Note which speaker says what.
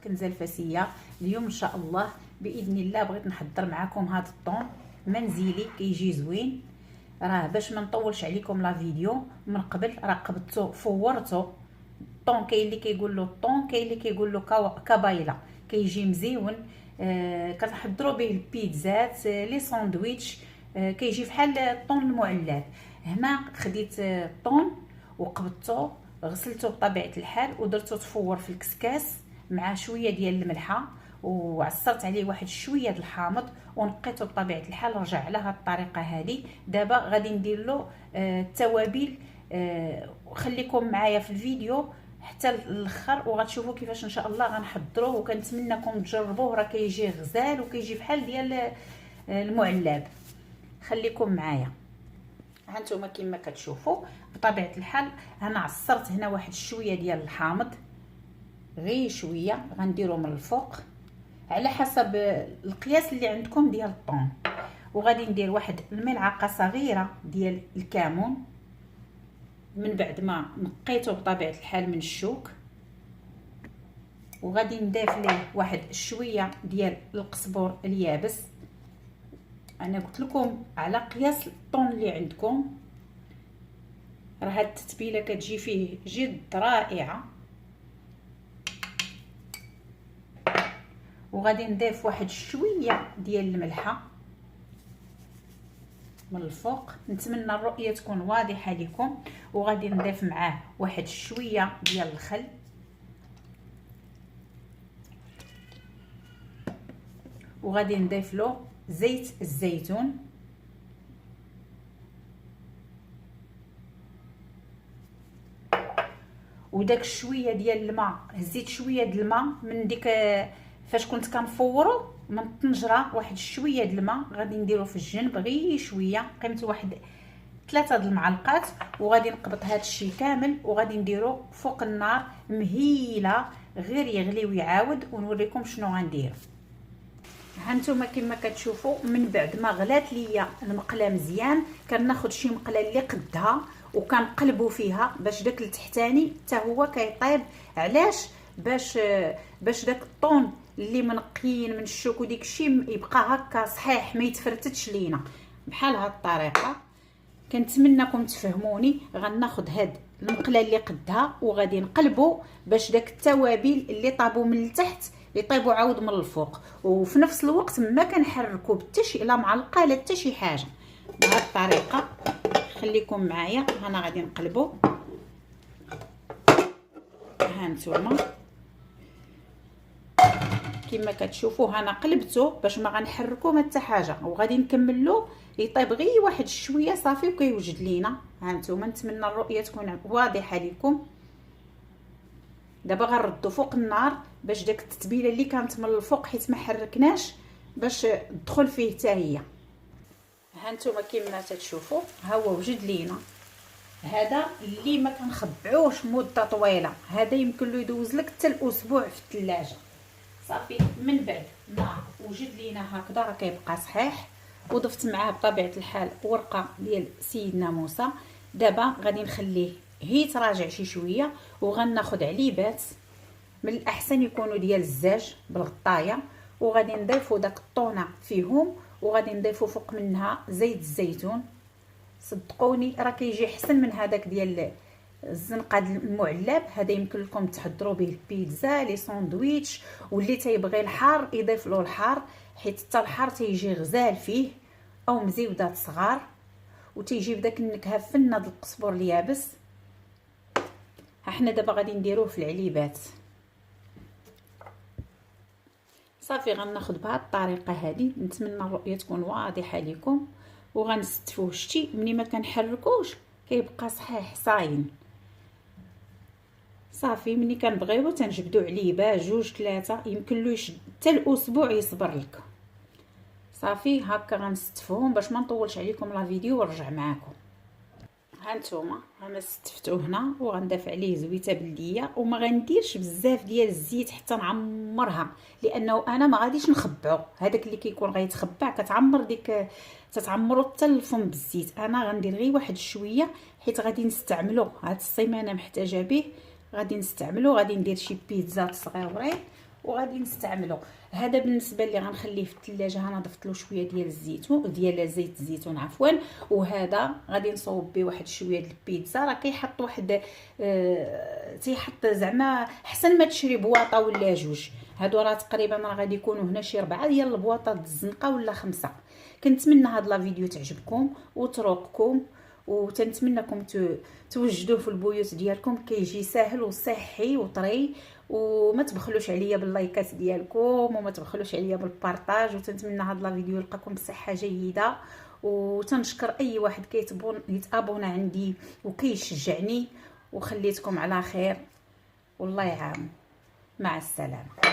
Speaker 1: كنزه الفاسيه. اليوم ان شاء الله باذن الله بغيت نحضر معكم هذا الطون منزلي كيجي زوين. راه باش ما نطولش عليكم لا فيديو، من قبل راه قبضته فورته. الطون كاين اللي كيقول له الطون، كاين اللي كيقول له كابايلا، كيجي مزيون. كنحضروا به البيتزات، لي ساندويتش، كيجي بحال الطون المعلب. هنا خديت الطون وقبضته، غسلته بطبيعه الحال ودرته تفور في الكسكاس مع شويه ديال الملحه، وعصرت عليه واحد شويه د الحامض ونقيته بطبيعه الحال. رجع على هذه الطريقه هذه. دابا غادي ندير له التوابل. خليكم معايا في الفيديو حتى الاخر وغتشوفوا كيفاش ان شاء الله غنحضروه، وكنتمنىكم تجربوه. راه كيجي غزال وكيجي بحال ديال المعلب. خليكم معايا. هانتوما كما كتشوفوا بطبيعه الحال انا عصرت هنا واحد شويه ديال الحامض، غير شويه غنديرو من الفوق على حسب القياس اللي عندكم ديال الطون. وغادي ندير واحد الملعقه صغيره ديال الكمون من بعد ما نقيته بطبيعه الحال من الشوك. وغادي نضيف ليه واحد شويه ديال القزبور اليابس. انا قلت لكم على قياس الطون اللي عندكم. راه هاد التتبيله كتجي فيه جد رائعه. وغادي نضيف واحد شويه ديال الملحه من الفوق، نتمنى الرؤيه تكون واضحه لكم. وغادي نضيف معاه واحد شويه ديال الخل، وغادي نضيف له زيت الزيتون، وداك شويه ديال الماء. هزيت شويه د الماء من ديك فاش كنت كنفورو من الطنجره، واحد شويه د الماء غادي نديرو في الجنب غير شويه، قيمته واحد 3 د المعلقات. وغادي نقبط هذا الشيء كامل وغادي نديرو فوق النار مهيله غير يغلي ويعاود، ونوريكم شنو غندير. هانتوما كما كتشوفوا من بعد ما غلات ليا المقله مزيان، كناخذ شي مقله اللي قدها وكنقلبوا فيها باش داك التحتاني حتى هو كيطيب. علاش؟ باش داك الطون اللي منقيين من الشوك وديك الشيء يبقى هكا صحيح، ما يتفرتتش لينا بحال هاد الطريقه. كنتمنىكم تفهموني. غناخذ هاد المقله اللي قدها وغادي نقلبوا باش داك التوابل اللي طابوا من التحت يطيبوا عاود من الفوق، وفي نفس الوقت ما كنحركوا حتى شي لا معلقه لا حتى شي حاجه. بهذه الطريقه خليكم معايا. انا غادي نقلبوا. هانتوما كما كتشوفوا انا قلبته باش ما غنحركو ما حتى حاجه، وغادي نكملو يطيب غير واحد شويه صافي وكيوجد لينا. هانتوما نتمنى الرؤيه تكون واضحه لكم. دابا غنردو فوق النار باش داك التتبيله اللي كانت من الفوق حيت ما حركناش باش تدخل فيه حتى هي. هانتوما كما تتشوفوا ها هو وجد لينا. هذا اللي ما كنخبعوش مده طويله، هذا يمكن له يدوز لك حتى الاسبوع في الثلاجه. صافي من بعد ما وجد لينا هكذا راه كيبقى صحيح. وضفت معاه بطبيعه الحال ورقه ديال سيدنا موسى. دابا غادي نخليه هي تراجع شي شويه، وغناخذ عليبات من الاحسن يكونوا ديال الزاج بالغطايه، وغادي نضيفوا داك الطونه فيهم، وغادي نضيفوا فوق منها زيت الزيتون. صدقوني راه كيجي احسن من هذاك ديال الزنقه المعلب. هذا يمكن لكم تحضروا به البيتزا، لي ساندويتش، واللي تيبغي الحار يضيف له الحار حيت حتى الحار تيجي غزال فيه، او مزيودات صغار، وتيجي بداك النكهه فنه د القزبور اليابس. ها حنا دابا غادي نديروه في العليبات. صافي غناخذ بهذه الطريقه هذه. نتمنى الرؤيه تكون واضحه لكم. وغنستفوه. شتي ملي ما كنحركوش كيبقى صحيح صاين. صافي ملي كنبغيو تنجبدو عليبه 2 3 يمكن له يشد حتى الاسبوع يصبر لك. صافي هكا غنستفوهم باش ما نطولش عليكم لا فيديو ونرجع معكم. هانتوما انا استفتوه هنا وغندافع عليه زويته بلديه، وما غنديرش بزاف ديال الزيت حتى نعمرها، لانه انا ما غاديش نخبعو. هذاك اللي كيكون غيتخبع كتعمر ديك تتعمرو حتى الفم بالزيت. انا غندير غير واحد شويه حيت غادي نستعملو هاد السيمانه محتاجه به. غادي نستعملو، غادي ندير شي بيتزات صغيورين وغادي نستعملو. هذا بالنسبه لي غنخليه في الثلاجه. انا ضفت له شويه ديال الزيتون ديال زيت الزيتون عفوا. وهذا غادي نصوب به واحد شويه ديال البيتزا. راه كيحط واحد تيحط زعما حسن ما تشري بواطه ولا جوج. هادو راه تقريبا راه غادي يكونوا هنا شي 4 ديال البواطات الزنقه ولا 5. كنتمنى هاد لا فيديو تعجبكم وتروقكم، وتنتمنىكم توجدوه في البيوت ديالكم. كيجي ساهل وصحي وطري. وما تبخلوش عليا باللايكات ديالكم وما تبخلوش عليا بالبارطاج. وتنتمنى هاد لا فيديو يلقاكم بصحه جيده. وتنشكر اي واحد يتابونا عندي وكيشجعني. وخليتكم على خير والله يعاون. مع السلامه.